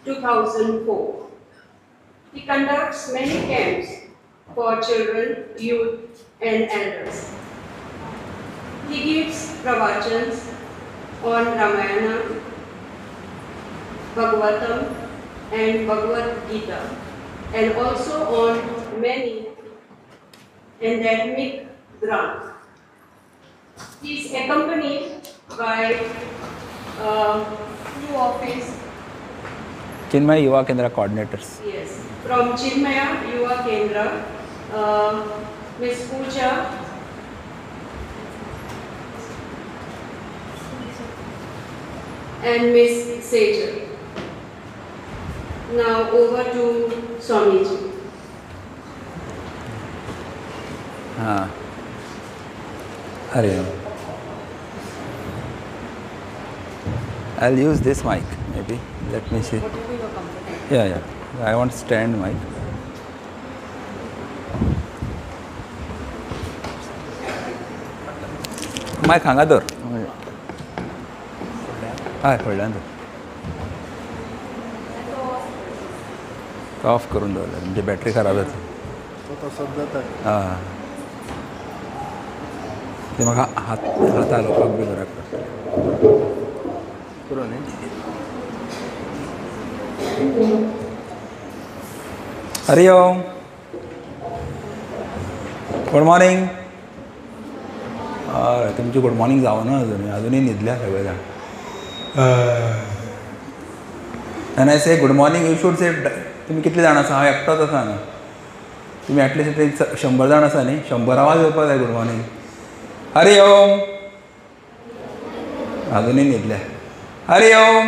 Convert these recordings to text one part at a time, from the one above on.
2004. He conducts many camps for children, youth, and elders. He gives pravachans on Ramayana, Bhagavatam, and Bhagavad Gita, and also on many endemic grants. He is accompanied by two of his Chinmaya Yuva Kendra coordinators. yes, from Chinmaya Yuva Kendra, Ms. Pooja and Ms. Sejal. Now over to Swamiji. Hari Om. I'll use this mic maybe. Let me see. Yeah. I want stand mic. मायक हांगा दवर हय फुडल्यान दवर तो of करून दवरलें म्हणजे बॅटरी खराब जाता ते म्हाका हात हालोवपाक बी बऱ्याक पडटा हरि ओम गुड मॉर्निंग तुमची गुड मॉर्निंग जावना अजूनही न्हिदल्या सगळे जाण and I say good morning you should say तुमी कितले जाण आसा हांव एकटोच आसा हांगा तुमी एटलिस्ट एक 100 जाण आसा न्ही 100 आवाज येवपाक जाय गुड मॉर्निंग हरि ओम अजूनही न्हिदल्या हरि ओम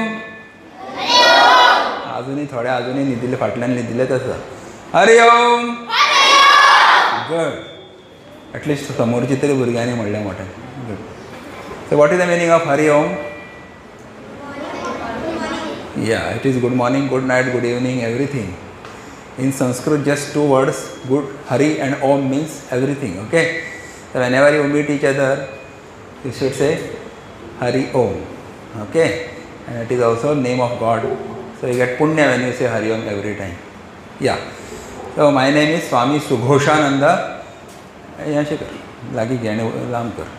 अजूनही न्हिदिल्ले फाटल्यान न्हिदिल्लेच आसा हरि ओम गुड एटलिस्ट समोरची तरी भुरग्यांनी म्हणलें मोठें good so what is the meaning of Hari Om yeah it is good morning good night good evening everything in Sanskrit just two words good Hari and Om means everything okay so whenever you meet each other you should say Hari Om okay and it is also name of God so you get punya when you say Hari Om every time yeah so my name is Swami Sughoshananda yashi kar lagi gyane lam kar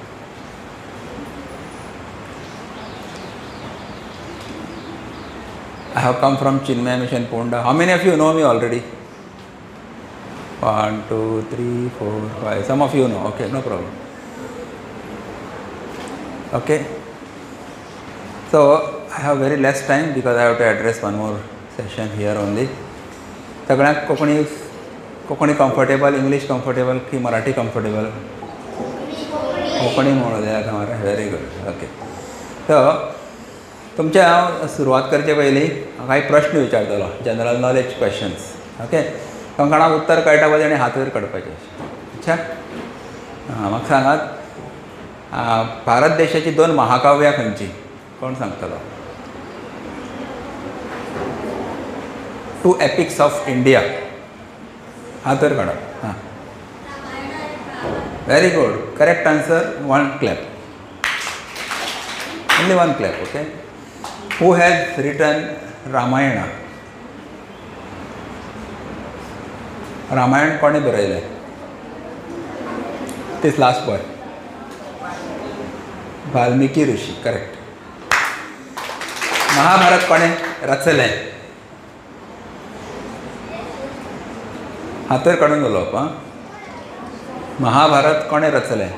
I have come from Chinmaya Mission Ponda. How many of you know me already? 1, 2, 3, 4, 5. Some of you know. Okay, no problem. Okay. So I have very less time because I have to address one more session here only. सगळ्यांक Konkani comfortable, English comfortable की Marathi comfortable? Konkani म्हणून जाय मरे very good. Okay. So तुमच्या हांव सुरवात करचे पयलीं काही प्रश्न विचारतलो जनरल नॉलेज क्वेश्चन्स ओके कोणाक उत्तर कळटा पळय ताणें हात वयर काडपाचें अच्छा म्हाका सांगात भारत देशाची 2 महाकाव्यां खंयची कोण सांगतलो 2 एपिक्स ऑफ इंडिया हात वयर काडप हां very good correct answer 1 clap only 1 clap okay Who has written Ramayana? Ramayana कोणे बरयलें? This last boy. वाल्मिकी ऋषी करेक्ट. महाभारत कोणे रचलें? हात वयर काडून उलोवप आं. महाभारत कोणे रचलें?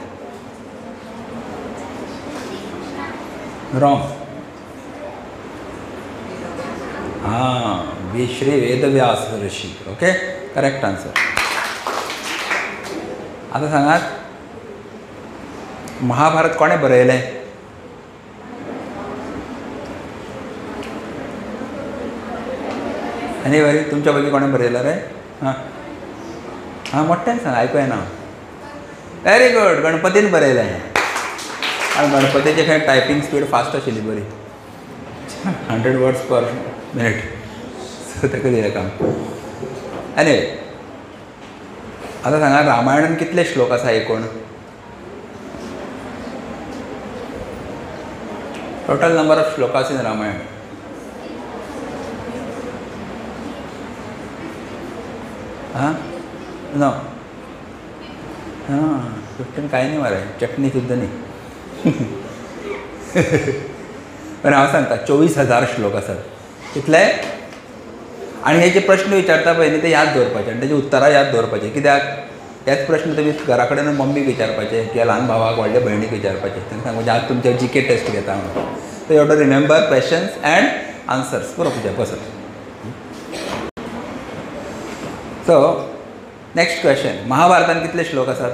रॉंग. श्री वेदव्यास ऋषी ओके करेक्ट आन्सर आता सांगात महाभारत कोणे बरयलें आनी बरी तुमच्या पैकी कोणे बरयलें रे हां मोठ्यान सांग आयकूं येना वेरी गुड गणपतीन बरयलें आनी गणपतीचे खंय टायपिंग स्पीड फास्ट आशिल्ली बरी 100 words per minute सो ताका दिलें काम एनीवे आतां सांगा रामायणान कितले श्लोक आसा एकूण टोटल नंबर ऑफ श्लोकास इन रामायण हां नो हां 15 कांय न्ही मरे चटणी सुद्दां न्ही पण हांव सांगता 24,000 श्लोक आसात कितले आनी हे जे प्रश्न विचारता पळय न्ही ते याद दवरपाचे आनी तेजी उत्तरां याद दवरपाचें कित्याक तेच प्रश्न तुमी घरा कडेन मम्मीक विचारपाचे किंवा ल्हान भावाक व्हडल्या भयणीक विचारपाचे तांकां सांगपाचें आज तुमचे GK टेस्ट घेता म्हणून so you have to remember questions and answers बरोबर बसत सो नेक्स्ट क्वेश्चन महाभारतान कितले श्लोक आसात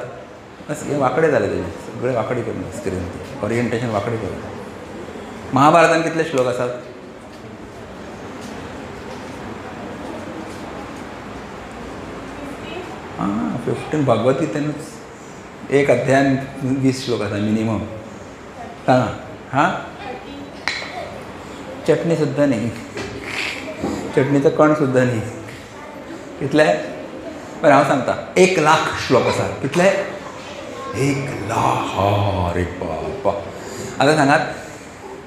बस हे वाकडे जाले तेजे सगळे वाकडे करून स्क्रीन ओरिएंटेशन वाकडे केलें महाभारतान कितले श्लोक आसात हां 15 भगवद्गीतेनूच एक अध्यायान 20 श्लोक आसा मिनिमम सांगा हां चटणी सुद्दां न्ही चटणीचो कण सुद्दां न्ही कितले पण हांव सांगता 1,00,000 श्लोक आसा कितले 1,00,000 अरे बाबा आतां सांगात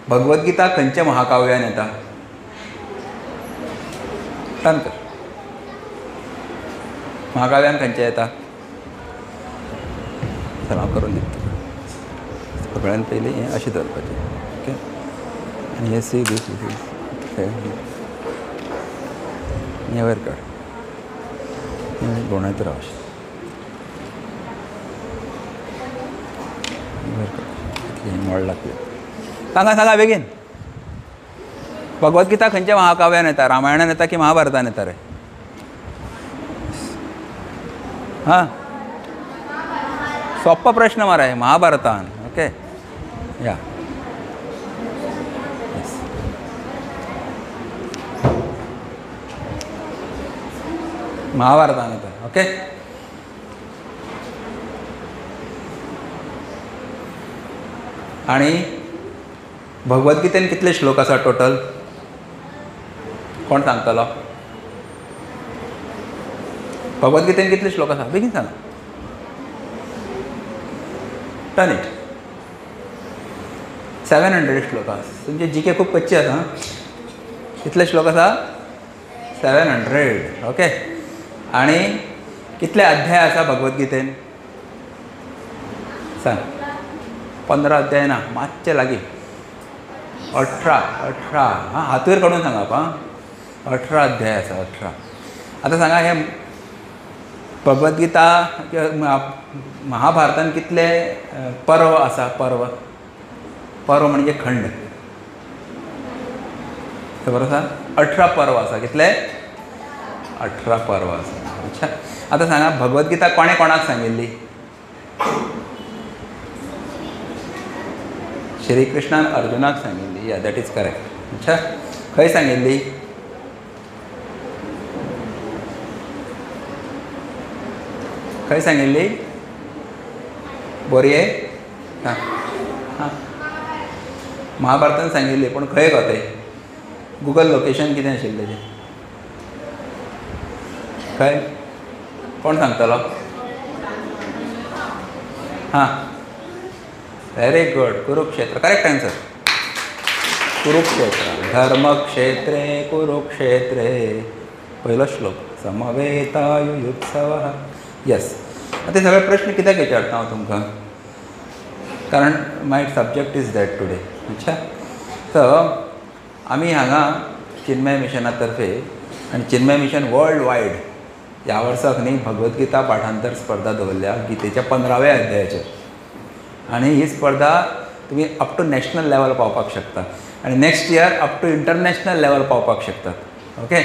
भगवद्गीता खंयच्या महाकाव्यान येता सांग तर महाकाव्यान खंयचे येता चल हांव करून दिता सगळ्यान पयलीं हें अशें धरपाचें ओके आनी हे सी दीस हें वयर काड हें दोनांयत राव अशें वयर काड हें मोड लागलें सांगा सांगा बेगीन भगवद्गीता खंयच्या महाकाव्यान येता रामायणान येता की महाभारतान येता रे हां सोप्पो प्रश्न मरे महाभारतान ओके या महाभारतान येता ओके आणि भगवद्गीतेन कितले श्लोक आसा टोटल कोण सांगतलो भगवद्गीतेन कितले श्लोक आसा बेगीन सांगा टर्न इट 700 श्लोक आसा तुमचे GK खूब कच्चे आसा कितले श्लोक आसा 700 ओके आणि कितले अध्याय आसा भगवद्गीतेन सांग 15 अध्याय ना मातशे लागीं 18 हां हातूर काडून सांगाप हां 18 अध्याय आसा 18 आतां सांगा हे भगवद्गीता महाभारतान कितले पर्व आसा पर्व म्हणजे खंड खबर आसा 18 पर्व आसा कितले 18 पर्व आसा अच्छा आतां सांगा भगवद्गीता कोणें कोणाक सांगिल्ली श्री कृष्णान अर्जुनाक सांगिल्ली या दॅट इज करेक्ट अच्छा खंय सांगिल्ली खंय सांगिल्ली बोरये हां हां महाभारतान सांगिल्ली पूण खंय गो तें गुगल लोकेशन कितें आशिल्लें तें खंय कोण सांगतलो हां very good Kurukshetra correct answer Kurukshetra धर्मक्षेत्रे कुरुक्षेत्रे पयलो श्लोक समवेतायुयुत्सवः यस ते सगळे प्रश्न कित्याक विचारता हांव तुमकां कारण माय सब्जेक्ट इज दॅट टुडे अच्छा सो आमी हांगा चिन्मय मिशना तर्फे आनी चिन्मय मिशन वर्ल्ड वायड ह्या वर्साक न्ही भगवद्गीता पाठांतर स्पर्धा दवरल्या गीतेच्या 15व्या अध्यायाचेर आनी ही स्पर्धा तुमी अप टू नॅशनल लेवल पावपाक शकता आनी next year up to international level पावपाक शकतात ओके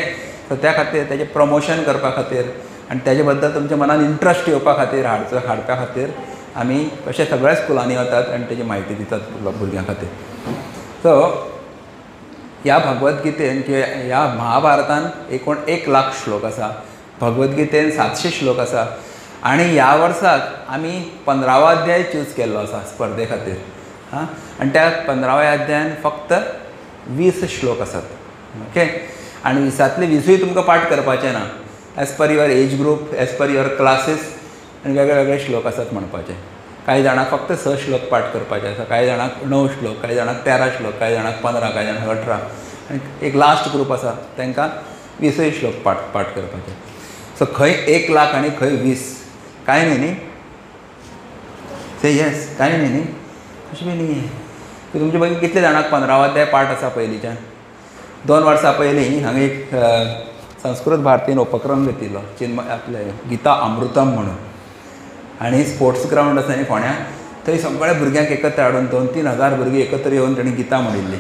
सो त्या खातीर तेजें प्रमोशन करपा खातीर आनी तेजे बद्दल तुमच्या मनान इंट्रस्ट येवपा खातीर हाडपा खातीर आमी अशे सगळ्या स्कुलांनी वतात आनी तेजी म्हायती दितात भुरग्यां खातीर सो ह्या भगवद्गीतेन किंवा ह्या महाभारतान एकूण 1,00,000 श्लोक आसा भगवद्गीतेन 700 श्लोक आसा आनी ह्या वर्साक आमी 15वा अध्याय चूज केल्लो आसा स्पर्धे खातीर हां आनी त्या 15व्या अध्यायान फक्त 20 श्लोक आसात ओके आनी 20तले 20य तुमकां पाठ करपाचे ना age per your age group age per your classes आनी वेगळे वेगळे श्लोक आसात म्हणपाचे काही जाणांक फक्त 6 श्लोक पाठ करपाचे आसा काही जाणांक 9 श्लोक काही जाणांक 13 श्लोक काही जाणांक 15 काही जाणांक 18 आनी एक लास्ट ग्रूप आसा तांकां 20 श्लोक पाठ करपाचे सो खंय 1 लाख आनी खंय 20 कांय न्ही से येस कांय न्ही अशें बी न्ही की तुमचे पयलीं कितले जाणांक 15 अध्याय पाठ आसा पयलींच्यान 2 वर्सां पयलीं हांगा एक संस्कृत भारतीन उपक्रम घेतिल्लो चिन्मय आपले गीता अमृतम म्हणून आनी स्पोर्ट्स ग्रावंड आसा न्ही फोंड्या थंय सगळ्या भुरग्यांक एकत्र हाडून 2-3 हजार भुरगीं एकत्र येवन तांणी गीता म्हणिल्ली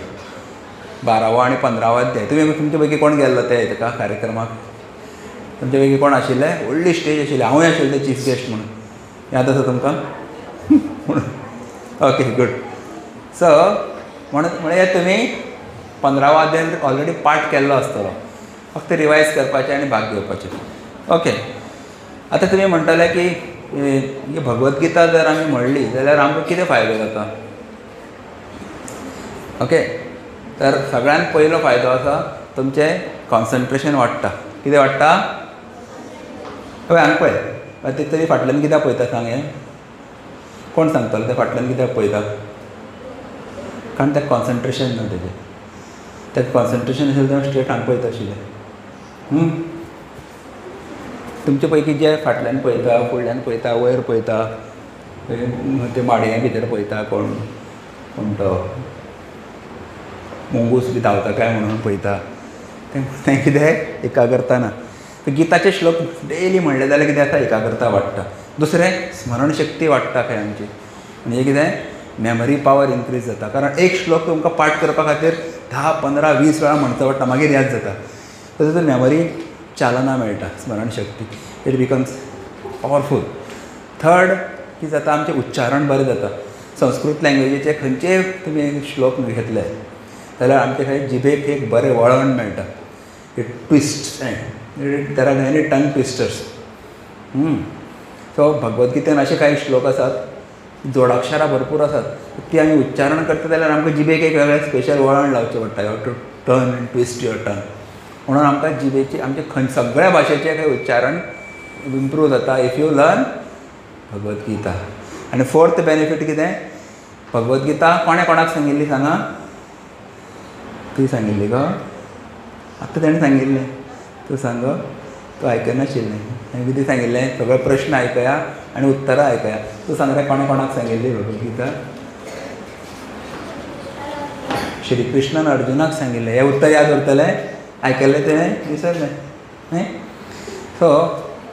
12वो आनी 15वो अध्याय तुमचे पैकी कोण गेल्लो तेका कार्यक्रमाक तुमचे पैकी कोण आशिल्ले व्हडली स्टेज आशिल्ली हांवूय आशिल्लें चीफ गेस्ट म्हणून याद आसा तुमकां ओके गूड सो म्हणजे तुमी 15वो अध्याय ऑलरेडी पाठ केल्लो आसतलो फक्त रिवायज करपाचें आनी भाग घेवपाचें ओके आतां तुमी म्हणटले की ही भगवद्गीता जर आमी म्हणली जाल्यार आमकां कितें फायदो जाता ओके तर सगळ्यात पयलो फायदो आसा तुमचें कॉन्सन्ट्रेशन वाडटा कितें वाडटा हय हांगा पळय ते तरी फाटल्यान कित्याक पळयता सांग हें कोण सांगतलो ते फाटल्यान कित्याक पळयता कारण तें कॉन्सन्ट्रेशन ना तेजें कॉन्सन्ट्रेशन आशिल्लें तें स्ट्रेट हांगा पळयता आशिल्लें तुमचे पैकी जे फाटल्यान पळयता फुडल्यान पळयता वयर पळयता ते माडये भितर पळयता कोण तो मुंगूस बी धांवता काय म्हणून पळयता तें कितें एकाग्रता ना गीताचे श्लोक डेली म्हणले जाल्यार कितें जाता एकाग्रता वाडटा दुसरें स्मरणशक्ती वाडटा खंय आमची म्हणजे कितें मेमरी पावर इनक्रीज जाता कारण एक श्लोक तुमकां पाठ करपा खातीर 10, 15, 20 वेळा म्हणचो पडटा मागीर याद जाता सो तातूंत मेमरी चालना मेळटा स्मरणशक्ती इट बिकम्स पावरफूल थर्ड कितें जाता आमचें उच्चारण बरें जाता संस्कृत लँग्वेजीचे खंयचे तुमी श्लोक घेतले जाल्यार आमचे खंय जिबेक एक बरें वळण मेळटा it twist there are many tongue twisters so भगवद्गीतेन असे काही श्लोक आसात जोडाक्षरां भरपूर आसात ती आमी उच्चारण करता जाल्यार आमकां जिबेक एक वेगळें स्पेशल वळण लावचें पडटा you to turn and twist your tongue म्हणून आमकां जिबेची आमचे सगळ्या भाशेचें खंय उच्चारण इम्प्रूव जाता इफ यू लर्न भगवद्गीता आनी फोर्थ बेनिफीट कितें भगवद्गीता कोणे कोणाक सांगिल्ली सांगा तुवें सांगिल्ली गो आतां ताणें सांगिल्लें तूं सांग तूं आयकनाशिल्लें हांवें कितें सांगिल्लें सगळे प्रश्न आयकया आनी उत्तरां आयकया तूं सांग रे कोणे कोणाक सांगिल्ली भगवद्गीता श्री कृष्णान अर्जुनाक सांगिल्लें हें उत्तर याद उरतलें आयकल्लें तें विसरलें न्ही सो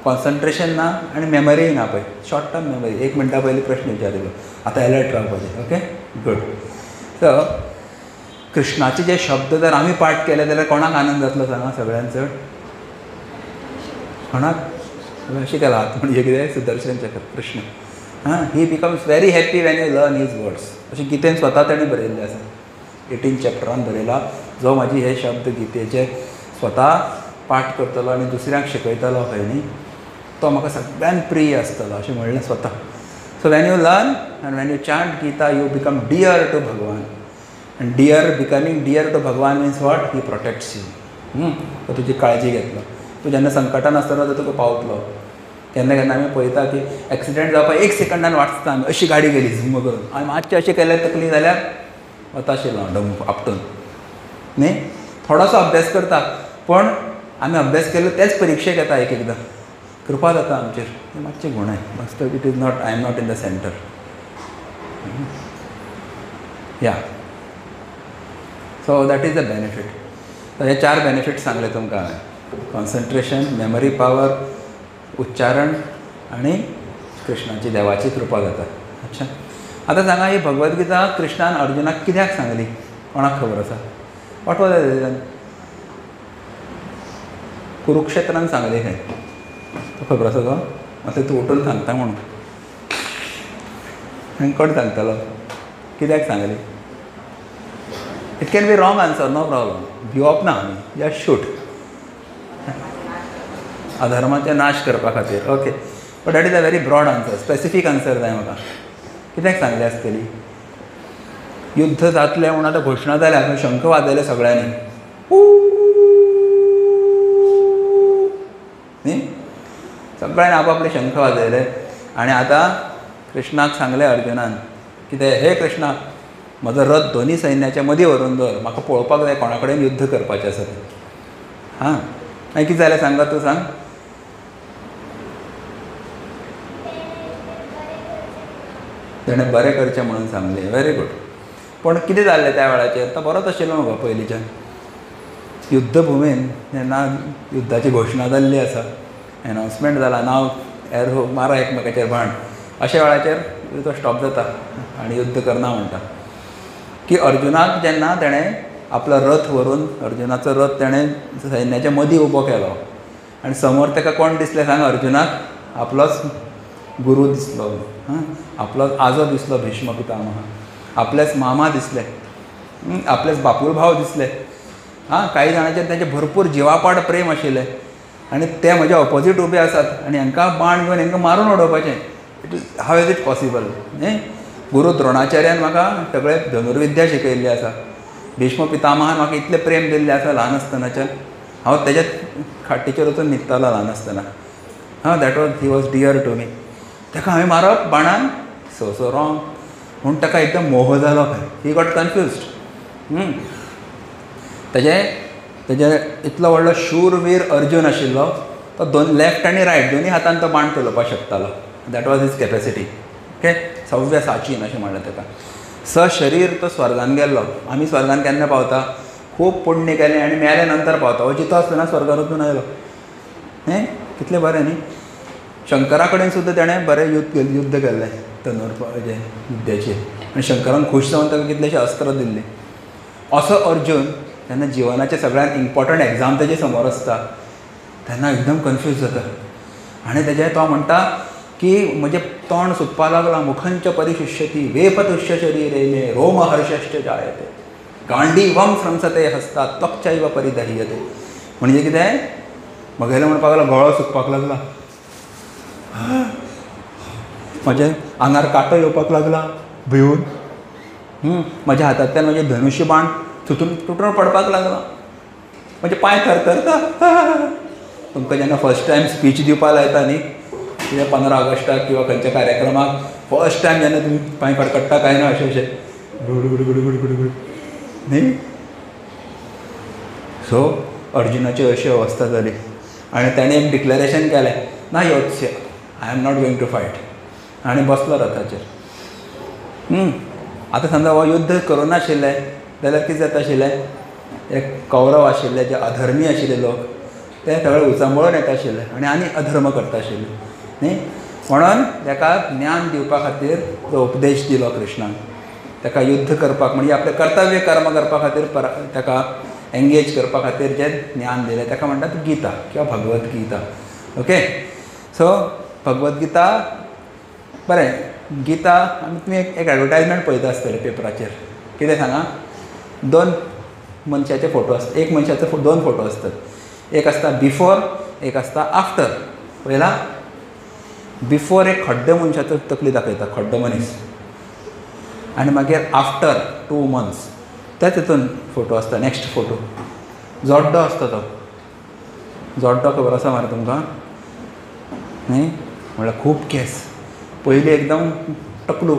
कॉन्सन्ट्रेशन ना आनी मेमरीय ना पळय शॉर्ट टर्म मेमरी 1 मिनटा पयलीं प्रश्न विचारिल्लो आतां अलर्ट रावपाचें ओके गूड सो कृष्णाचे जे शब्द जर आमी पाठ केले जाल्यार कोणाक आनंद जातलो सांगा सगळ्यांत चड कोणाक अशें केला हात म्हणजे कितें Sudarshan Chakra Krishna he becomes very happy when you learn his words अशें गीतेन स्वता ताणें बरयल्लें आसा 18 चॅप्टरान बरयला जो म्हाजी हे शब्द गीतेचे स्वता पाठ करतलो आनी दुसऱ्यांक शिकयतलो खंय न्ही तो म्हाका सगळ्यान प्रिय आसतलो अशें म्हणलें स्वता सो वॅन यू लर्न आनी when you chant Gita you become dear to Bhagwan आनी becoming dear to Bhagwan means what he protects you तो तुजी काळजी घेतलो तूं जेन्ना संकटान आसतलो तो तुका पावतलो केन्ना केन्ना आमी पळयता की एक्सिडेंट जावपाक 1 सेकंडान वाचता आमी अशी गाडी गेली झुम्म करून आनी मातशें अशें केल्यार तकली जाल्यार वता आशिल्लो डम आपटून न्ही थोडोसो अभ्यास करता पण आमी अभ्यास केलो तेच परिक्षेक येता एक एकदां कृपा जाता आमचेर हें मातशें गुण आहे मस्त it is not I am not in the centre yeah so that is the benefit so हे 4 बेनिफीट सांगले तुमकां हांवें कॉन्सन्ट्रेशन मेमरी पावर उच्चारण आनी कृष्णाची देवाची कृपा जाता अच्छा आतां सांगा ही भगवद्गीता कृष्णान अर्जुनाक कित्याक सांगली कोणाक खबर आसा वॉट वॉज द रिजन कुरुक्षेत्रान सांगली खंय खबर आसा तो आतां तूं उठून सांगता म्हणून आनी कोण सांगतलो कित्याक सांगली it can be wrong answer no problem भिवप ना आमी जस्ट शूट अधर्माचे नाश करपा खातीर okay but that is a very broad answer specific answer जाय म्हाका कित्याक सांगली आसतली युद्ध जातलें म्हणून आतां घोशणा जाल्या खंय शंख वाजयले सगळ्यांनी न्ही सगळ्यांनी आपआपले शंख वाजयले आनी आतां कृष्णाक सांगलें अर्जुनान कितें हे कृष्णा म्हजो रथ दोनी सैन्याच्या मदीं व्हरून दवर म्हाका पळोवपाक जाय कोणा कडेन युद्ध करपाचें आसा तें मागीर कितें जालें सांगा तूं सांग ताणें बरें करचें म्हणून सांगलें. Very good. पूण कितें जाल्लें त्या वेळाचेर तो बरोच आशिल्लो मुगो पयलींच्यान. युद्धभुमीन जेन्ना युद्धाची घोशणा जाल्ली आसा, एनावन्समेंट जाला, नांव एरो मारा एकमेकाचेर बाण, अशा वेळाचेर तो स्टॉप जाता आनी युद्ध करना म्हणटा. की अर्जुनाक जेन्ना तेणें आपलो रथ व्हरून अर्जुनाचो रथ तेणें सैन्याच्या मदीं उबो केलो आनी समोर ताका कोण दिसलें सांग अर्जुनाक? आपलोच गुरू दिसलो, आपलोच आजो दिसलो भीष्म पितामह, आपलेच मामा दिसले, आपलेच बापूल भाव दिसले. काही जाणांचेर तेंचें भरपूर जिवापाड प्रेम आशिल्लें आनी ते म्हज्या ऑपोजीट उबे आसात आनी हांकां बाण घेवन हांकां मारून उडोवपाचें. It is how is it possible? Guru द्रोणाचार्यान म्हाका सगळें धनुर्विद्या शिकयल्ली आसा. भीष्म पितामहान म्हाका इतलें प्रेम दिल्लें आसा ल्हान आसतनाच्यान. हांव तेज्या खाटीचेर वचून न्हिदतालो ल्हान आसतना. That was he was dear to me. ताका हांवें मारप बाणान? सो रॉंग म्हूण ताका एकदम मोह जालो खंय. He got confused. तेजे इतलो व्हडलो शूरवीर अर्जून आशिल्लो, तो लेफ्ट आनी रायट दोनी हातान तो बाण चलोवपाक शकतालो. That was his capacity. Okay, सव्य साचीन अशें म्हणलें ताका. सशरीर तो स्वर्गान गेल्लो. आमी स्वर्गान केन्ना पावता? खूब पुण्य केलें आनी मेले नंतर पावता. हो जितो आसतना स्वर्गान वचून आयलो. कितलें बरें न्ही. शंकरा कडेन सुद्दां तेणें बरें युद्ध केल्लें विद्याचेर आनी शंकरान खूश जावन ताका कितलेशें अस्त्र दिल्लीं. असो अर्जून तेन्ना जिवनाचें सगळ्यांत इम्पॉर्टंट एग्जाम तेजे समोर आसता तेन्ना एकदम कन्फ्यूज जाता. आनी तेजें तो म्हणटा की म्हजें तोंड सुकपाक लागलां. मुखंच परिशुष्यती वेपतुष्य शरीरे मे रोमहर्षश्च जायते गांडीवम स्रंसते हस्तात् त्वक्चैव परिदह्यते. म्हणजे कितें? म्हगेलें म्हणपाक लागलो गळो सुकपाक लागला, म्हजे आंगार कांटो येवपाक लागला भिवून, म्हज्या हातांतल्यान म्हजें धनुश्य बाण तुटून पडपाक लागला, म्हणजे पांय थरथरता. तुमकां जेन्ना फस्ट टायम स्पीच दिवपाक लायता न्ही, कितें 15 ऑगस्टाक किंवा खंयच्या कार्यक्रमाक फस्ट टायम जेन्ना तुमी पांय कडकडटा काय ना अशें गुड न्ही. सो अर्जुनाची अशी अवस्था जाली आनी ताणें एक डिक्लेरेशन केलें, ना योत्स्य, I am not going to fight, आनी बसलो रथाचेर. आतां समजा हो युद्ध करूनाशिल्लें जाल्यार कितें जाता आशिल्लें? एक कौरव आशिल्ले जे अधर्मी आशिल्ले लोक ते सगळे उचांबळून येता आशिल्ले आनी अधर्म करता आशिल्ले न्ही. म्हणून ताका ज्ञान दिवपा खातीर जो उपदेश दिलो कृष्णान, ताका युद्ध करपाक म्हणजे आपलें कर्तव्य कर्म करपा खातीर ताका एंगेज करपा खातीर जें ज्ञान दिलें ताका म्हणटात गीता किंवा भगवत गीता. ओके, सो भगवत गीता बरें. गीता आमी तुमी एक एडवर्टायजमेंट पळयता आसतले पेपराचेर. कितें सांगा? 2 मनशाचे फोटो आसतात. एक मनशाचे 2 फोटो असतात. एक आसता बिफोर, एक आसता आफ्टर. पळयला? बिफोर एक खड्डे मनशाचो तकली दाखयता, खड्डो मनीस, आनी मागीर आफ्टर 2 months त्याच हितून फोटो आसता. नेक्स्ट फोटो जोड्डो आसता. तो जोड्डो खबर आसा मरे तुमकां न्ही? म्हळ्यार खूब केस, पयलीं एकदम टकलू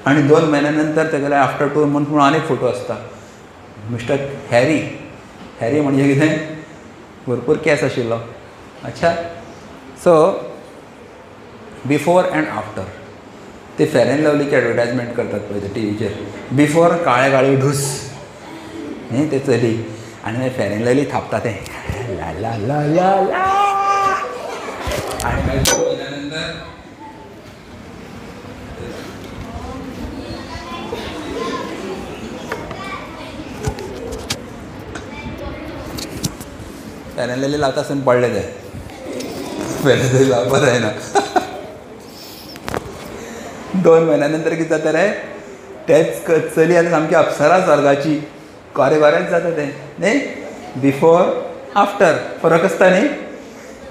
आनी 2 म्हयन्या नंतर तेगेले आफ्टर 2 months म्हणून आनीक फोटो आसता. Mister Harry. हॅरी म्हणजे कितें? भरपूर केस आशिल्लो. अच्छा, सो बिफोर एंड आफ्टर. ते फेर अँड लवलीची एडवर्टायजमेंट करतात पळय ते टीव्हीचेर. बिफोर काळे काळे ढूस न्ही ते चली, आनी मागीर फेर अँड लवली थापता तें ला ला ला ला ला, आनी मागीर 2 म्हयन्या नंतर फेर अँड लवली लावता आसतना पडले ते. फेर अँड लवली लावपाक जायना. 2 म्हयन्या नंतर कितें जाता रे? तेच चली आनी सामकी अप्सरा स्वर्गाची गरेच जाता तें न्ही. बिफोर आफ्टर फरक आसता न्ही.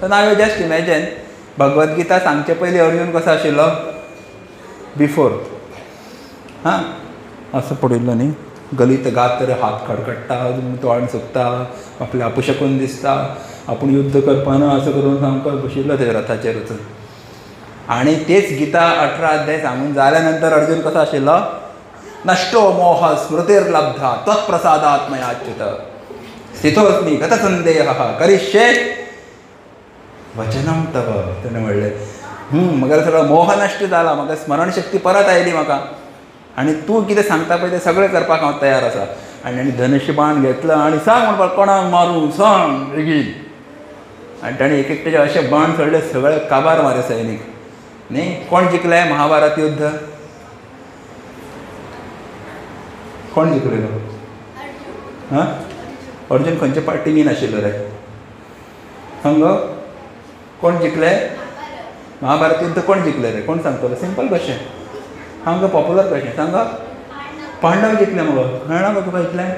So now you just imagine Bhagavad Gita सांगचे पयलीं अर्जून कसो आशिल्लो? बिफोर. असो पडिल्लो न्ही. गलीत गात तर हात खडखडटा, तोंड सुकता, आपले आपुशकून दिसता, आपूण युद्ध करपाना असं करून सामको बशिल्लो ते रथाचेर वचून. आनी तेच गीता 18 अध्याय सांगून जाल्या नंतर अर्जून कसो आशिल्लो? नष्टो मोह स्मृतिर्लब्धा त्वत्प्रसादात् मया च्युत स्थितोऽस्मि गतसंदेहः करिष्ये वचनं तव. तेणें म्हणलें म्हाका सगळं मोहनश्ट जाला, म्हाका स्मरणशक्ती परत आयली म्हाका. आनी तूं कितें सांगता पळय तें सगळें करपाक हांव तयार आसा. आनी धनुश्यबाण घेतलो आनी सांग म्हणपाक कोणाक मारूं सांग बेगीन. आनी ताणें एक एकट्याचे अशें बाण सोडले, सगळे काबार मारे सैनीक न्ही. कोण जिखलें महाभारत युद्ध? कोण जिखलेलो? हां, अर्जून खंयचे टिमीन आशिल्लो रे? सांग कोण जिखले? महाभारत युद्ध कोण जिखले रे? कोण सांगतलो? सिंपल क्वेश्चन, हांगा पॉप्युलर क्वेश्चन. सांगा. पांडव जिखले मगो. कळना गो तुका इतलें?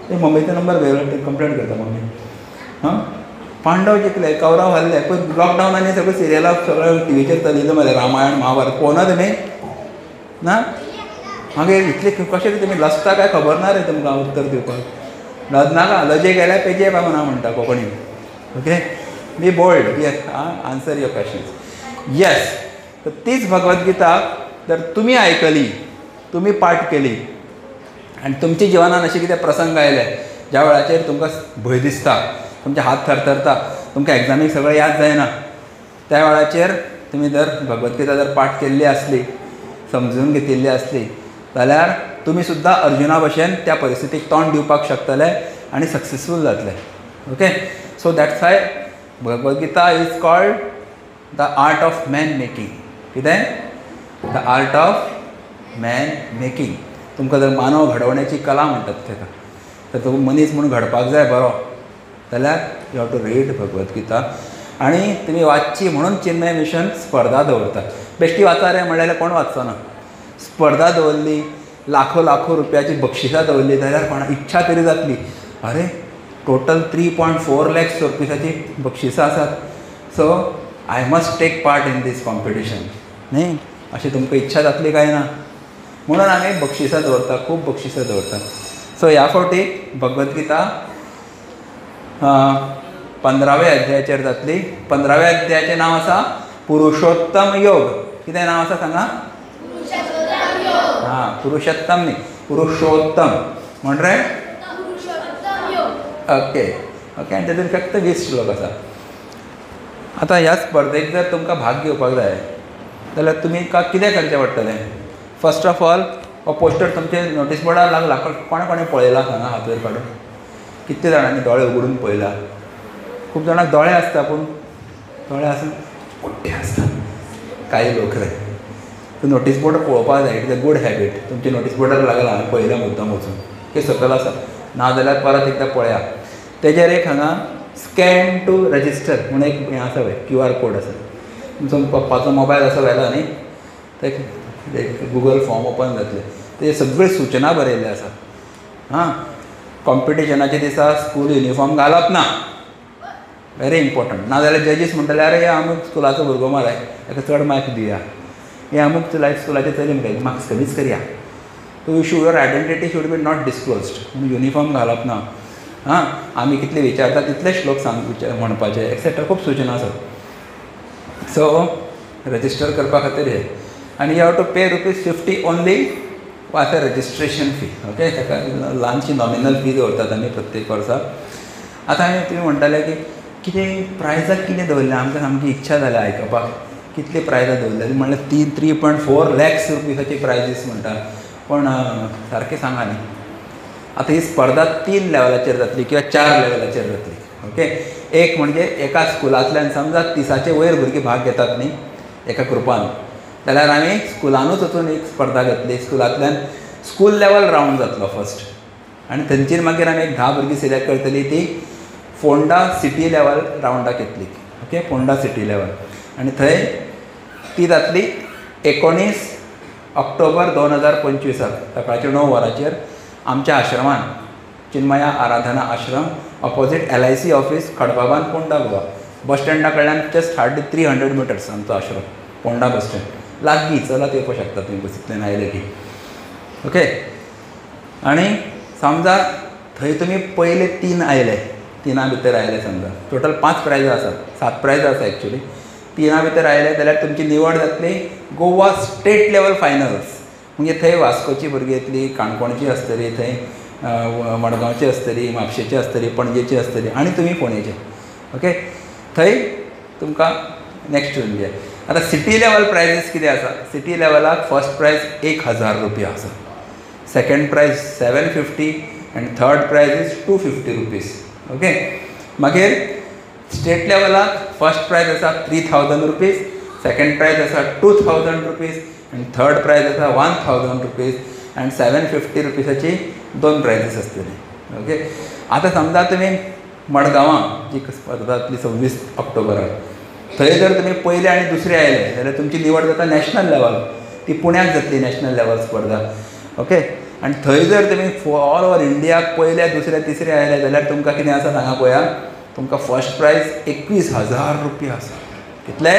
ते मम्मीचो नंबर घेवन कंप्लेंट करता मम्मी. हां, पांडव जिखले, कौरव हरले. पळय लॉकडावनांनी सगळं सिरियलां सगळं टीव्हीचेर चलयिल्लें मरे रामायण महाभारत. पळोवना तुमी? ना? मागीर इतले कशें तुमी लजता काय खबर ना रे तुमकां उत्तर दिवपाक? लजनाका, लजे गेल्यार पेजे पावना म्हणटा कोंकणीन. Okay, be bold, be answer your questions. Yes, तर तीच भगवद्गीता जर तुमी आयकली, तुमी पाठ केली आनी तुमच्या जिवनान अशे कितें प्रसंग आयले ज्या वेळाचेर तुमकां भंय दिसता, तुमचे हात थरथरता, तुमकां एग्जामीक सगळें याद जायना, त्या वेळाचेर तुमी जर भगवद्गीता जर पाठ केल्ली आसली, समजून घेतिल्ली आसली, जाल्यार तुमी सुद्दां अर्जुना भशेन त्या परिस्थितीक तोंड दिवपाक शकतले आनी सक्सेसफूल जातले. Okay, so that's why Bhagavad Gita is called the art of man making. कितें? The art of man making. तुमकां जर मानव घडोवण्याची कला म्हणटात ताका, तर तो मनीस म्हणून घडपाक जाय बरो, जाल्यार you have to read Bhagavad Gita. आनी तुमी वाचची म्हणून चिन्मय मिशन स्पर्धा दवरता. बेश्टी वाचा रे म्हणल्यार कोण वाचचो ना. स्पर्धा दवरली, लाखो रुपयाची बक्षिसां दवरली जाल्यार कोणा इच्छा तरी जातली. अरे टोटल 3.4 lakhs रुपयाची बक्षिसां आसात, so I must take part in this competition न्ही, अशी तुमकां इच्छा जातली काय ना. म्हणून आमी बक्षिसां दवरता, खूब बक्षिसां दवरता. सो ह्या फावटी भगवद्गीता 15व्या अध्यायाचेर जातली. 15व्या अध्यायाचें नांव आसा पुरुषोत्तम योग. कितें नांव आसा सांगा? हां, पुरुषोत्तम न्ही, पुरुषोत्तम म्हण रे. ओके ओके, आनी तातूंत फक्त 20 श्लोक आसा. आतां ह्या स्पर्धेक जर तुमकां भाग घेवपाक जाय जाल्यार तुमी कितें करचें पडटलें? फर्स्ट ऑफ ऑल हो पोस्टर तुमचे नोटीस बोर्डार लागला, कोणे कोणे पळयला सांगा हात वयर काडून. कितले जाणांनी दोळे उगडून पळयला? खूब जाणांक दोळे आसता, पूण दोळे आसून मोठे आसता कांय लोक रे. तूं नोटीस बोर्ड पळोवपाक जाय, it is a good habit. तुमचे नोटीस बोर्डार लागला, हांवें पळयलें मुद्दाम वचून, की सकयल आसा, ना जाल्यार परत एकदां पळया. तेजेर एक हांगा स्कॅन टू रजिस्टर म्हणून एक हें आसा पळय, QR कोड आसा. तुमचो पप्पाचो मोबायल असो व्हेला न्ही, ते गुगल फॉर्म ओपन जातले, ते सगळ्यो सूचना बरयल्ल्यो आसा. हां, कॉम्पिटिशनाच्या दिसा स्कूल युनिफॉर्म घालप ना, व्हेरी इम्पॉर्टंट. ना जाल्यार जजीस म्हणटले अरे हे अमूक स्कुलाचो भुरगो मरे, ताका चड मार्क्स दिया, हे अमूक स्कुलाचे चली म्हणटा मार्क्स कमीच करया. So your identity should be not disclosed. म्हणून युनिफॉर्म घालप ना. हां, आमी कितले विचारता तितले श्लोक म्हणपाचे एक्सेट्रा, खूब सूचना आसात. सो रजिस्टर करपा खातीर हे, आनी you have to pay ₹50 only was a registration fee. Okay, ताका ल्हानशी नॉमिनल फी दवरतात आमी प्रत्येक वर्सा. आतां तुमी म्हणटाले की कितें प्रायजाक कितें दवरलें, आमकां सामकी इच्छा जाल्या आयकपाक कितले प्रायजां दवरलेली. म्हणल्यार 3.4 lakhs रुपयाची प्रायजीस म्हणटा, पण सारकें सांगा न्ही. आतां ही स्पर्धा 3 लेवलाचेर जातली किंवा 4 लेवलाचेर जातली. ओके, एक म्हणजे एका स्कुलांतल्यान समजा 30चे वयर भुरगीं भाग घेतात न्ही एका ग्रुपान, जाल्यार आमी स्कुलानूच वचून एक स्पर्धा घेतली. स्कुलांतल्यान स्कूल लेवल रावंड जातलो फर्स्ट, आनी थंयचेर मागीर आमी एक 10 भुरगीं सिलेक्ट करतली, ती फोंडा सिटी लेवल रावंडाक येतली. ओके, फोंडा सिटी लेवल, आनी थंय ती जातली 19 ऑक्टोबर 2025 सकाळच्या 9 वरांचेर आमच्या आश्रमान, Chinmaya Aradhana Ashram, opposite LIC office, खडबाबान, पोंडा गोवा. बस स्टँडा कडल्यान जस्ट हार्डली 300 मिटर्स आमचो आश्रम, पोंडा बस स्टँड लागीं, चलत येवपा शकता तुमी बसींतल्यान आयले की. ओके, आनी समजा थंय तुमी पयले 3 आयले, 3 भितर आयले, समजा टोटल 5 प्रायजां आसात, 7 प्रायजां आसा एक्चुली. 3 भितर आयले जाल्यार तुमची निवड जातली गोवा स्टेट लेवल फायनल्स. म्हणजे थंय वास्कोची भुरगीं येतली, काणकोणची आसतली, थंय मडगांवची आसतली, म्हापशेची आसतली, पणजेची आसतली, आनी तुमी फोंडेचे. ओके, थंय तुमकां नेक्स्ट म्हणजे आता सिटी लेवल प्रायजीस कितें आसा? सिटी लेवलाक फर्स्ट प्रायज 1000 रुपया आसा, सेकंड प्रायज 750 आनी third prize is 250 rupees. Okay. मागीर स्टेट लेवलाक फर्स्ट प्रायज आसा 3000 रुपीज, सेकंड प्रायज आसा 2000 रुपीज आनी थर्ड प्रायज आसा 1000 रुपीज आनी 750 रुपीजाची 2 प्रायजीस आसतली. ओके. आतां समजा तुमी मडगांवां जी स्पर्धा जातली 26 ऑक्टोबराक, थंय जर तुमी पयले आनी दुसरे आयले जाल्यार तुमची निवड जाता नॅशनल लेवल, ती पुण्याक जातली नॅशनल लेवल स्पर्धा. ओके. आनी थंय जर तुमी ऑल ओवर इंडियाक पयले दुसरे तिसरे आयले जाल्यार तुमकां कितें आसा सांगा पळोवया, तुमकां फर्स्ट प्रायज 21,000 रुपया आसा. कितले?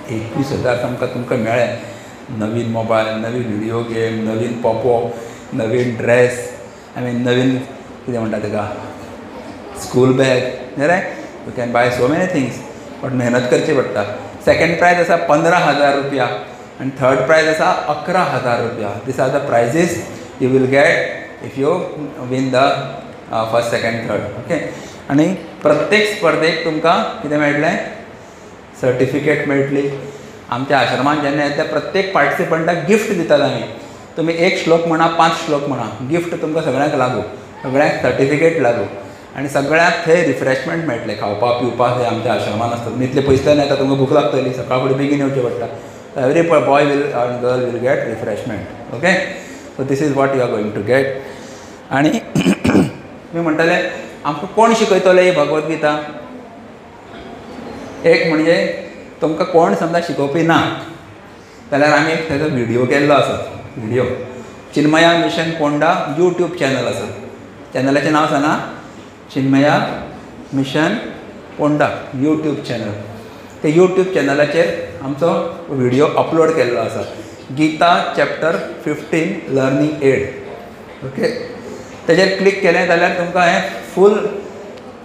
21,000 तुमकां मेळ्ळे. नवीन मोबायल, नवीन व्हिडिओ गेम, नवीन पॉपो, नवीन ड्रेस, नवीन कितें म्हणटा ताका school bag, right. You can buy so many things, but मेहनत करची पडटा. सेकंड प्रायज आसा 15,000 रुपया आनी थर्ड प्रायज आसा 11,000 रुपया. These are the prizes you will get if you win the first, second, third. Okay. आनी प्रत्येक स्पर्धेक तुमकां कितें मेळटलें? सर्टिफिकेट मेळटली. आमच्या आश्रमान जेन्ना येता प्रत्येक पार्टिसिपंटाक गिफ्ट दितात आमी. तुमी एक श्लोक म्हणा, 5 श्लोक म्हणा, गिफ्ट तुमकां सगळ्यांक लागू, सगळ्यांक सर्टिफिकेट लागू आनी सगळ्यांक थंय रिफ्रेशमेंट मेळटले. खावपाक पिवपाक थंय आमच्या आश्रमान आसतात. इतले पयसल्यान येता, तुमकां भूक लागतली, सकाळ फुडें बेगीन येवचें पडटा. Every boy will and girl will get refreshment. Okay. So this is what you are going to get. आनी तुमी म्हणटले आमकां कोण शिकयतले ही भगवद्गीता? एक म्हणजे तुमकां कोण समजा शिकोवपी ना जाल्यार आमी एक ताजो व्हिडिओ केल्लो आसा. Video Chinmaya Mission Ponda YouTube channel आसा. चॅनलाचें नांव सांगा. Chinmaya Mission Ponda YouTube channel. ते यूट्यूब चॅनलाचेर आमचो व्हिडिओ अपलोड केल्लो आसा. Gita chapter 15 learning aid. Okay. तेजेर क्लिक केलें जाल्यार तुमकां हें फूल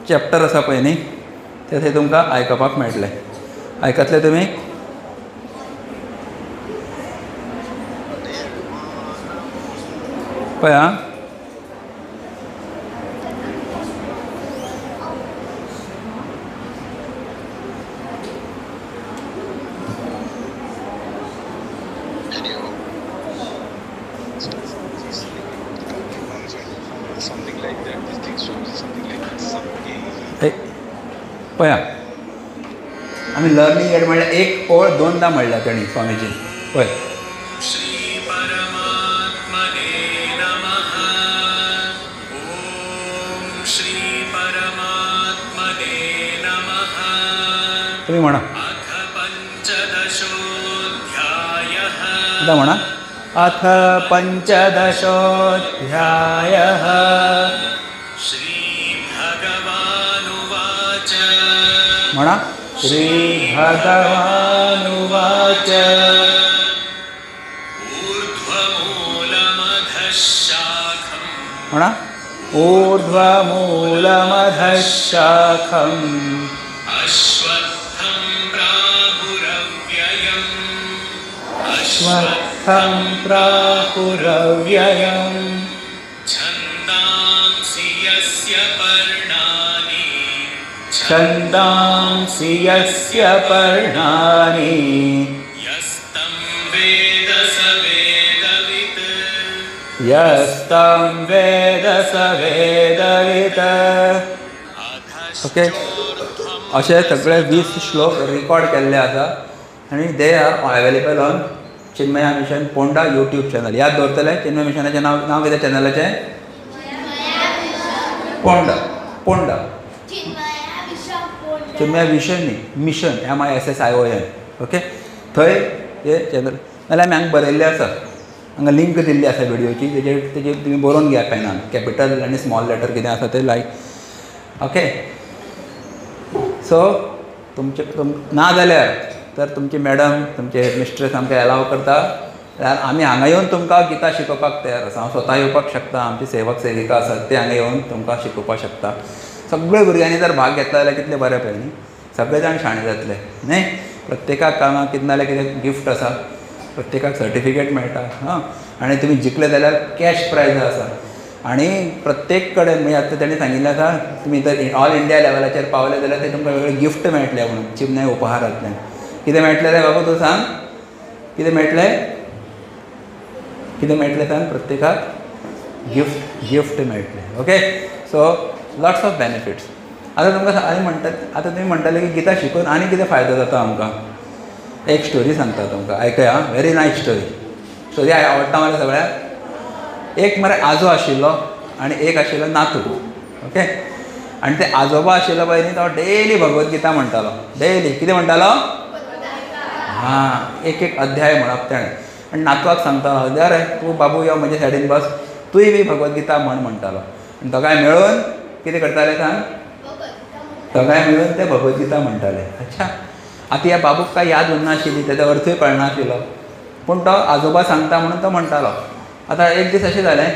चॅप्टर आसा पळय न्ही, तें थंय तुमकां आयकपाक मेळटलें. आयकतले तुमी? पळय आं. पळया आमी लर्निंग एड म्हणल्यार एक ओळ 2दा म्हणल्या तेणी स्वामीजी. पळय. श्री परमात्मने नमः. ओम श्री परमात्मने नमः. तुम्ही म्हणा. अथ पंचदशोऽध्यायः. आता म्हणा. अथ पंचदशोऽध्यायः. श्रीभगवानुवाच. म्हणा. श्रीभगवानुवाच. ऊर्ध्वमूलमधः शाखम्. म्हणा. ऊर्ध्वमूलमधः शाखम्. अश्वत्थं प्राहुरव्ययम्. अश्वत्थं प्राहुरव्ययम्. छन्दांसि यस्य पर्णानि. छन्दांसि यस्य पर्णानि. यस्तं वेद स वेदवित्. यस्तं वेद स वेदवित्. ओके. अशे सगळे 20 श्लोक रिकॉर्ड केल्ले आसा आनी they are available on Chinmaya Mission Ponda YouTube channel. याद दवरतले चिन्मया मिशनाचें नांव कितें चॅनलाचें? पोंडा. पोंडा. चिन्मया मिशन न्ही, मिशन MISSION. ओके. थंय ते चॅनल नाल्यार आमी हांगा बरयल्लें आसा, हांगा लिंक दिल्ली आसा व्हिडिओची, तेजेर तुमी बरोवन घ्या पेनान. कॅपिटल आनी स्मॉल लेटर कितें आसा तें लायक. ओके. सो ना जाल्यार तर तुमची मॅडम, तुमचे मिस्ट्रेस आमकां एलाव करता जाल्यार आमी हांगा येवन तुमकां गिता शिकोवपाक तयार आसा. हांव स्वता येवपाक शकता, आमची सेवक सेविका आसात ते हांगा येवन तुमकां शिकोवपाक शकता. सगळ्या भुरग्यांनी जर भाग घेतला जाल्यार कितलें बरें पळय न्ही. सगळे जाण शाणे जातले न्ही. प्रत्येकाक हांगा कितें नाल्यार कितें गिफ्ट आसा, प्रत्येकाक सर्टिफिकेट मेळटा. हां. आनी तुमी जिखले जाल्यार कॅश प्रायज आसा. आनी प्रत्येक कडेन म्हणजे आतां तेणी सांगिल्लें आसा तुमी जर ऑल इंडिया लेवलाचेर पावले जाल्यार ते तुमकां वेगळे गिफ्ट मेळटले म्हणून चिन्मय उपहारांतल्यान. कितें मेळटलें रे बाबू तूं सांग, कितें मेळटलें, कितें मेळटलें सांग प्रत्येकाक? गिफ्ट मेळटलें. Okay, so lots of benefits. आतां तुमकां आनी म्हणटात, आतां तुमी म्हणटाले की गिता शिकून आनी कितें फायदो जाता आमकां. एक स्टोरी सांगता तुमकां, आयकया. व्हेरी नायस स्टोरी आवडटा मरे सगळ्याक. एक मरे आजो आशिल्लो आनी एक आशिल्लो नातू. ओके, आनी ते आजोबा आशिल्लो पळय न्ही, तो डेली भगवद्गीता म्हणटालो. डेली कितें म्हणटालो? हां, एक अध्याय म्हणप ताणें. आनी नातवाक सांगता, रे तूं बाबू यो म्हजे सायडीन बस, तूंय बी भगवद्गीता म्हणटालो. आनी दोगांय मेळून कितें करताले सांग? दोगांय मेळून ते भगवद्गीता म्हणटाले. अच्छा, आतां ह्या बाबूक काय याद उरनाशिल्ली, तेजो अर्थूय कळनाशिल्लो, पूण तो आजोबा सांगता म्हणून तो म्हणटालो. आतां एक दीस अशें जालें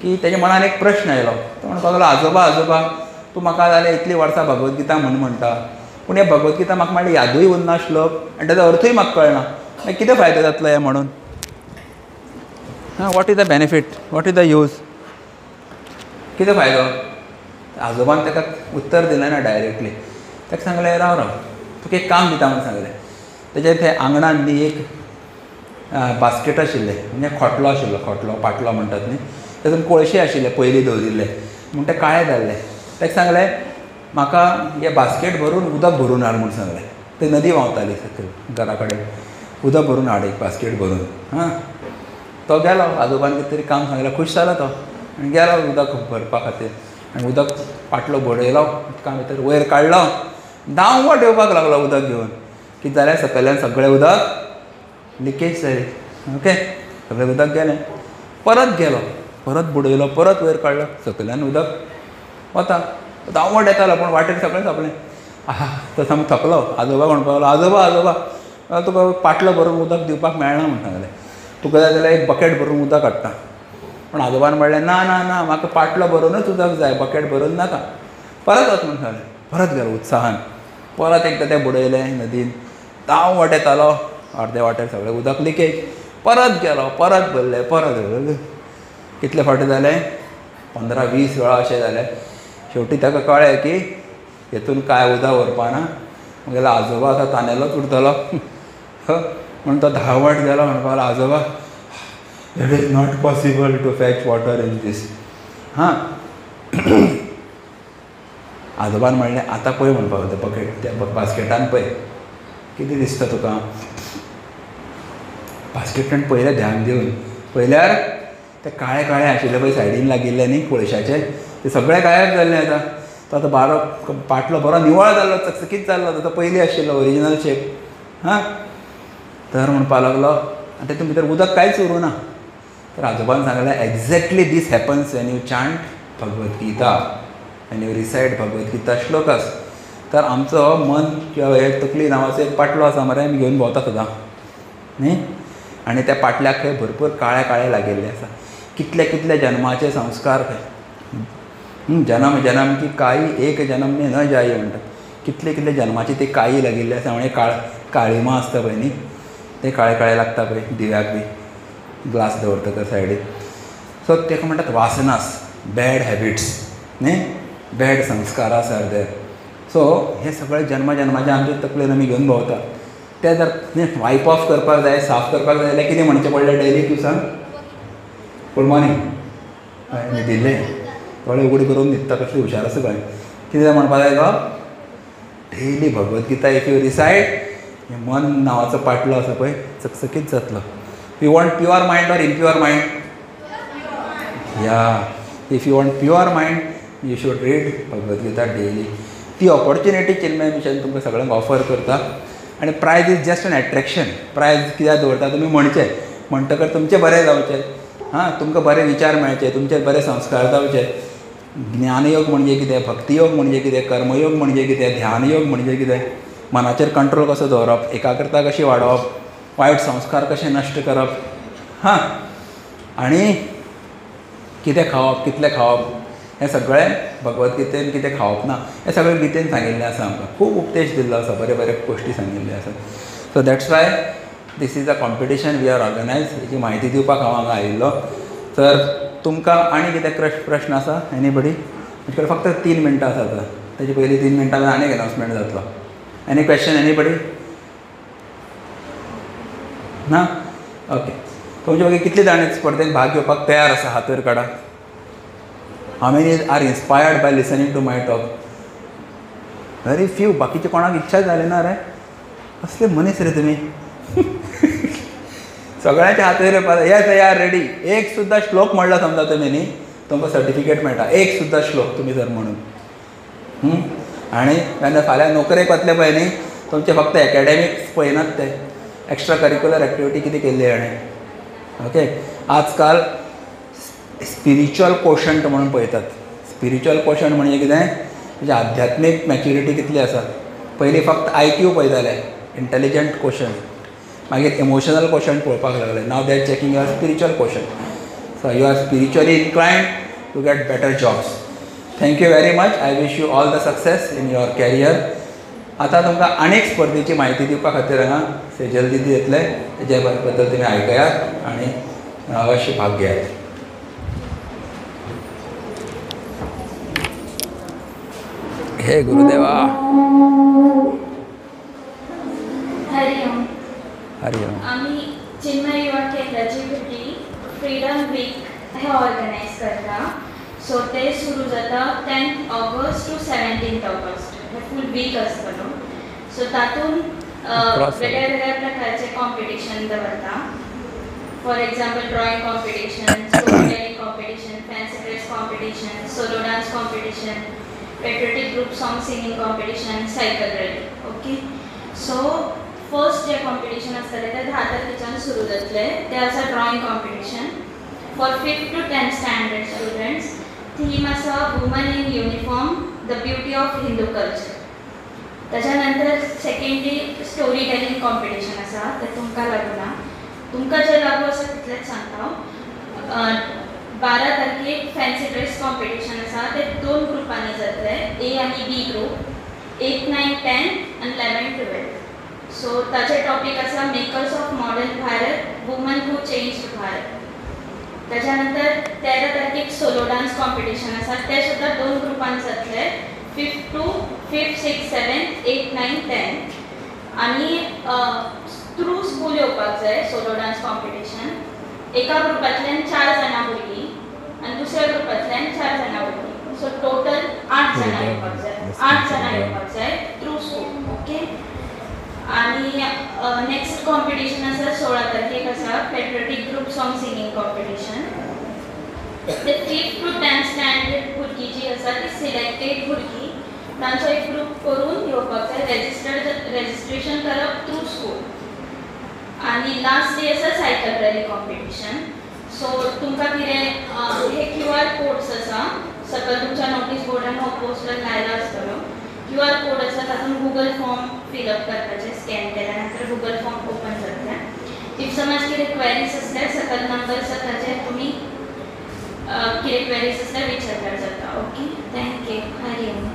की तेज्या मनान एक प्रश्न आयलो. तो म्हणपाक लागलो, आजोबा तूं म्हाका जाल्यार इतलीं वर्सां भगवद्गीता म्हणटा, पूण हे भगवद्गीता म्हाका म्हणल्यार यादूय उरनाशिल्लो आनी तेजो अर्थूय म्हाका कळना. मागीर कितें फायदो जातलो हें म्हणून? What is the benefit, what is the use, कितें फायदो? आजोबान ताका उत्तर दिलें ना डायरेक्टली. ताका सांगलें, राव तुका एक काम दिता म्हणून सांगलें. तेजे थंय आंगणान न्ही एक बास्केट आशिल्लें, म्हणजे खोटलो आशिल्लो, पाटलो म्हणटात न्ही, तातूंत कोळशे आशिल्ले पयलीं दवरिल्ले, म्हूण ते काळे जाल्ले. ताका सांगलें, म्हाका हे बास्केट भरून उदक भरून हाड म्हणून सांगलें. ते नदी व्हांवताली सकयल घरा कडेन, उदक भरून हाड एक बास्केट भरून. हां, तो गेलो, आजोबान कितें तरी काम सांगलें, खूश जालो तो आनी गेलो उदक भरपा खातीर. आनी उदक पाटलो बडयलो, उदका भितर वयर काडलो, धांवत येवपाक लागलो उदक घेवन. कितें जालें, सकयल्यान सगळें उदक लिकेज जाली. ओके, सगळें उदक गेलें. परत गेलो, परत बुडयलो, परत वयर काडलो, सकयल्यान उदक वता. धांवत येतालो पूण वाटेर सगळें सोंपलें. तो सामको थकलो. आजोबा म्हणपाक लागलो, आजोबा तुका पाटलो भरून उदक दिवपाक मेळना म्हणून सांगलें. तुका जाय जाल्यार एक बकेट भरून उदक हाडटा. पूण आजोबान म्हणलें, ना ना ना, म्हाका पाटलो भरूनच उदक जाय, बकेट भरून नाका. परत वच म्हणून सांगलें. परत गेलो उत्साहान, परत एकदां तें बुडयलें नदीन. धांवत येतालो, अर्दे वाटेर सगळें उदक लिकेज. परत गेलो, परत भरलें, परत कितले फावटी जालें, 15-20 वेळा अशें जालें. शेवटी ताका कळ्ळें की हेतून कांय उदक व्हरपा ना. म्हगेलो आजोबा आतां तानेलोच उरतलो. म्हणून तो धांवत गेलो, म्हणपाक लागलो, आजोबा it is not possible to fetch water in this. हां, आजोबान म्हणलें, आतां पळय म्हणपाक लागलो, बकेट त्या बास्केटान पळय कितें दिसता तुका. बास्केटान पयलें ध्यान दिवन पळयल्यार ते काळे काळे आशिल्ले पळय सायडीन लागिल्ले न्ही कोळशाचे, ते सगळे गायब जाल्ले. आतां तो आतां बारो पाटलो बरो निवळ जाल्लो, चकचकीत जाल्लो, तो पयलीं आशिल्लो ओरिजिनल शेप. हां, तर म्हणपाक लागलो, आनी तेतून भितर उदक कांयच उरूं ना. तर आजोबान सांगलें, exactly this happens when you chant Bhagavad Gita, when you recite Bhagavad Gita श्लोकस. तर आमचो मन किंवा हे तकली नांवाचो एक पाटलो आसा मरे, आमी घेवन भोंवता सदां न्ही, आनी त्या पाटल्याक खंय भरपूर काळे काळे लागिल्ले आसा. कितले कितले जन्माचे संस्कार खंय, जन्म जन्म की काई एक जन्म में न जाई म्हणटात. कितले कितले जन्माची ती काळी लागिल्ली आसा. म्हणजे काळिमा आसता पळय न्ही, ते काळे काळे लागता पळय दिव्याक बी, ग्लास दवरतकर सायडीन. सो ताका म्हणटात वासनास, बॅड हॅबिट्स न्ही, bad samskaras are there. So हे सगळे जन्मजन्माचे आमचे तकलेन आमी घेवन भोंवता. ते जर वायप ऑफ करपाक जाय, साफ करपाक जाय जाल्यार कितें म्हणचें पडलें डेली? तूं सांग. गुड मॉर्निंग हय दिल्लें, थोडे उगडी करून न्हिदता, कसली हुशार आसा पळय. कितें जाय म्हणपाक जाय गो, daily Bhagavad Gita if you recite, मन नांवाचो पाटलो आसा पळय चकचकीत जातलो. You want pure mind or impure mind? Yeah, if you want pure mind you should read Bhagavad Gita daily. ती ऑपॉर्च्युनिटी चिन्मय मिशन तुमकां सगळ्यांक ऑफर करता. आनी prize is just an attraction. Prize कित्याक दवरता तुमी म्हणटकर तुमचें बरें जावचें. हां, तुमकां बरे विचार मेळचे, तुमचे बरे संस्कार जावचे. ज्ञानयोग म्हणजे कितें, भक्तियोग म्हणजे कितें, कर्मयोग म्हणजे कितें, ध्यानयोग म्हणजे कितें, मनाचेर कंट्रोल कसो दवरप, एकाग्रता कशी वाडोवप, वायट संस्कार कशे नश्ट करप. हां, आनी कितें खावप, कितलें खावप, हें सगळें भगवद्गीतेन कितें खावप ना, हें सगळें गितेन सांगिल्लें आसा. आमकां खूब उपदेश दिल्लो आसा, बरे बरे गोश्टी सांगिल्ल्यो आसा. So that's why this is a competition we are organise. हेची म्हायती दिवपाक हांव हांगा आयिल्लो. तर तुमकां आनी कितें प्रश्न आसा? एनीबडी? म्हजे कडेन फक्त 3 मिनटां आसात. तेजे पयलीं 3 मिनटां आनी एक अनावन्समेंट जातलो. Any question? एनीबडी? ना? ओके. तुमचे मागीर कितले जाण स्पर्धेक भाग घेवपाक तयार आसा? हात वयर काडा. How many are inspired by listening to my talk? Very few. बाकीचे कोणाक इच्छा जाली ना रे? असले मनीस रे तुमी. सगळ्यांचे हात वयर येवपाक येस यार रेडी. एक सुद्दां श्लोक म्हणलो समजा तुमी न्ही, तुमकां सर्टिफिकेट मेळटा. एक सुद्दां श्लोक तुमी जर म्हणून. आनी जेन्ना फाल्यां नोकरेक वतले पळय न्ही, तुमचे फक्त एकाडेमिक्स पळयनात ते, एक्स्ट्रा करिक्युलर एक्टिविटी कितें केल्ली हाणें. ओके. आजकाल स्पिरिच्युअल कोशंट म्हणून पळयतात. स्पिरिच्युअल कोशंट म्हणजे कितें? म्हणजे आध्यात्मीक मॅच्युरिटी कितली आसा. पयलीं फक्त IQ पळयताले, इंटेलिजंट कोशंट. मागीर इमोशनल कोशंट पळोवपाक लागले. Now they are checking your spiritual quotient. So you are spiritually inclined to get better jobs. Thank you very much. I wish you all the success in your career. आतां तुमकां आनीक स्पर्धेची म्हायती दिवपा खातीर हांगा सेजल दिदी येतले. तेजे बद्दल तुमी आयकयात आनी अवश्य भाग घेयात. हे गुरुदेवा. हरि ओम. हरि ओम. आम्ही चिन्मय युवा केंद्राची भुरगीं फ्रीडम वीक हे ऑर्गनायज करता. सो ते सुरू जाता 10th August to 17th August. हे फूल वीक आसतलो. सो तातूंत वेगळ्या वेगळ्या प्रकारचे कॉम्पिटिशन दवरता. For example drawing competition, story telling competition, fancy dress competition, solo dance competition, patriotic group song singing competition, cycle rally. Okay. So first जे competition आसतले ते 10 तारखेच्यान सुरू जातले. ते आसा drawing competition for 5th to 10th standard students. Theme आसा woman in uniform, the beauty of Hindu culture. ताच्या नंतर सेकंडली स्टोरी टेलिंग कॉम्पिटिशन आसा. ते तुमकां लागना. तुमकां जे लागू आसा तितलेंच सांगता हांव. 12 तारखेक फॅन्सी ड्रेस कॉम्पिटिशन आसा. ते 2 ग्रुपांनी जातले, A आनी B group. 8th, 9th, 10th आनी 11th, 12th. सो ताचे टॉपिक आसा makers of modern Bharat, woman who changed Bharat. ताच्या नंतर 13 तारखेक सोलो डान्स कॉम्पिटिशन आसा. ते सुद्दां 2 ग्रुपांनी जातले, 5th to 5th, 6th, 7th, 8th, 9th, 10th. आनी थ्रू स्कूल येवपाक जाय सोलो डान्स कॉम्पिटिशन. एका ग्रुपांतल्यान 4 जाणां भुरगीं आनी दुसऱ्या ग्रुपांतल्यान 4 जाणां भुरगीं. सो टोटल 8 जाणां येवपाक जाय. 8 जाणां येवपाक जाय थ्रू स्कूल. ओके. आनी नेक्स्ट कॉम्पिटिशन आसा 16 तारखेक आसा patriotic group song singing competition. ते 5th to 10th स्टँडर्ड भुरगीं जी आसा ती सिलेक्टेड भुरगीं तांचो एक ग्रुप करून येवपाक जाय. रेजिस्ट्रेशन करप थ्रू स्कूल. आनी लास्ट डे आसा सायकल रॅली कॉम्पिटिशन. सो तुमकां कितें हे QR कोड्स आसा सकयल तुमच्या नोटीस बोर्डार हो पोस्टर लायला आसतलो. QR कोड आसा तातूंत गूगल फॉर्म फिलअप करपाचें. स्कॅन केल्या नंतर गूगल फॉर्म ओपन जातलें. इफ समज कितें क्वेरीज आसल्यार सकयल नंबर आसा ताचेर तुमी कितें क्वेरीज आसल्यार विचारल्यार जाता. ओके. थँक्यू. हरि ओम.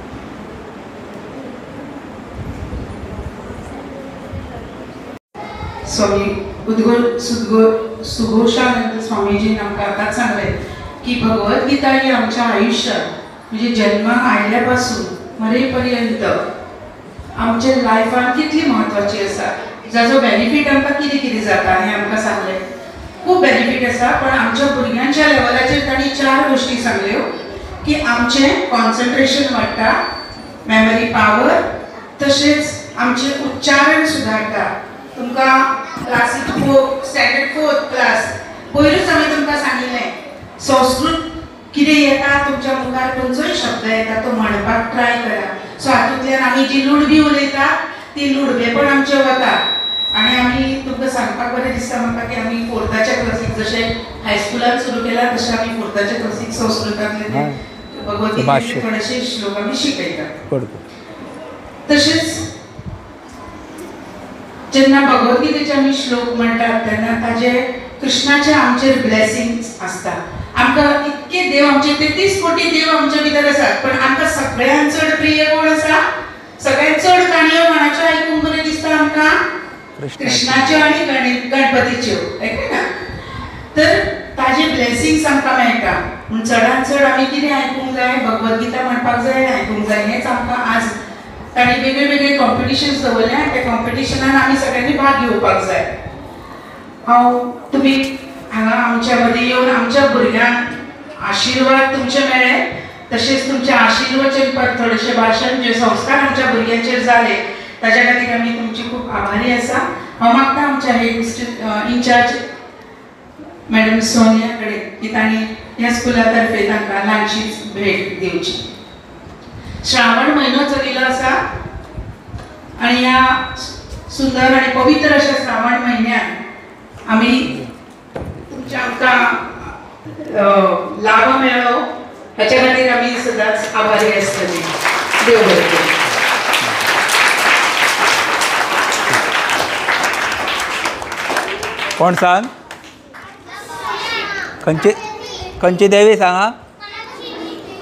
स्वामी सुघोषानंद स्वामीजीन आमकां आतांच सांगलें की भगवद्गीता ही आमच्या आयुश्यात म्हणजे जन्माक आयल्या पासून मरेपर्यंत आमच्या लायफान कितली म्हत्वाची आसा. जाचो बेनिफीट आमकां कितें कितें जाता हें आमकां सांगलें. खूब बेनिफीट आसा. पण आमच्या भुरग्यांच्या लेवलाचेर तांणी 4 गोश्टी सांगल्यो की आमचें कॉन्सन्ट्रेशन वाडटा, मेमरी पावर, तशेंच आमचें उच्चारण सुदारता. तुमकां क्लासीक स्टँडर्ड 4th क्लास पयरूच हांवें तुमकां सांगिल्लें संस्कृत कितें येता तुमच्या मुखार खंयचोय शब्द येता तो म्हणपाक ट्राय करा. सो हातूंतल्यान आमी जी लुडबी उलयता ती लुडबेपण आमचें वता. आनी आमी तुमकां सांगपाक बरें दिसता म्हाका की आमी 4thच्या क्लासीक जशें हायस्कुलान सुरू केला तशें आमी 4thच्या क्लासीक संस्कृतांतले भगवद्गीतेचे थोडेशे श्लोक आमी शिकयतात. तशेंच जेन्ना भगवद्गीतेचे आमी श्लोक म्हणटात तेन्ना ताजे कृष्णाचे आमचेर ब्लेसिंग्स आसता. आमकां इतके देव आमचे 33 कोटी देव आमच्या भितर आसात. पण आमकां सगळ्यांत चड प्रिय कोण आसा? सगळ्यांत चड काणयो कोणाच्यो आयकूंक बरें दिसता आमकां? कृष्णाच्यो आनी गणपतीच्यो. ना तर ताजे ब्लेसिंग्स आमकां मेळटा. पूण चडांत चड आमी कितें आयकूंक जाय? भगवद्गीता म्हणपाक जाय आनी आयकूंक जाय. हेंच आमकां आज ताणी वेगळे वेगळे कॉम्पिटिशन्स दवरले. त्या कॉम्पिटिशनान आमी सगळ्यांनी भाग घेवपाक जाय. तुमी हांगा आमच्या मदीं येवन आमच्या भुरग्यांक आशिर्वाद तुमचे मेळ्ळे, तशेंच तुमचे आशिर्वचन पर थोडेशे भाशण जे संस्कार आमच्या भुरग्यांचेर जाले ताच्या खातीर आमी तुमची खूब आभारी आसा. हांव मागता आमच्या head district incharge madam Sonia कडेन की तांणी ह्या स्कुला तर्फे तांकां ल्हानशीच भेट दिवची. श्रावण म्हयनो चलिल्लो आसा आनी ह्या सुंदर आनी पवित्र अशा श्रावण म्हयन्यात आमी तुमच्या आमकां लाभ मेळ्ळो हाच्या खातीर आमी सदांच आभारी आसतली. देव बरें करूं. कोण सांग? खंयची देवी सांगा?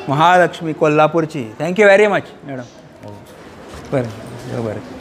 महालक्ष्मी कोल्हापूरची. Thank you very much madam. बरें बरें.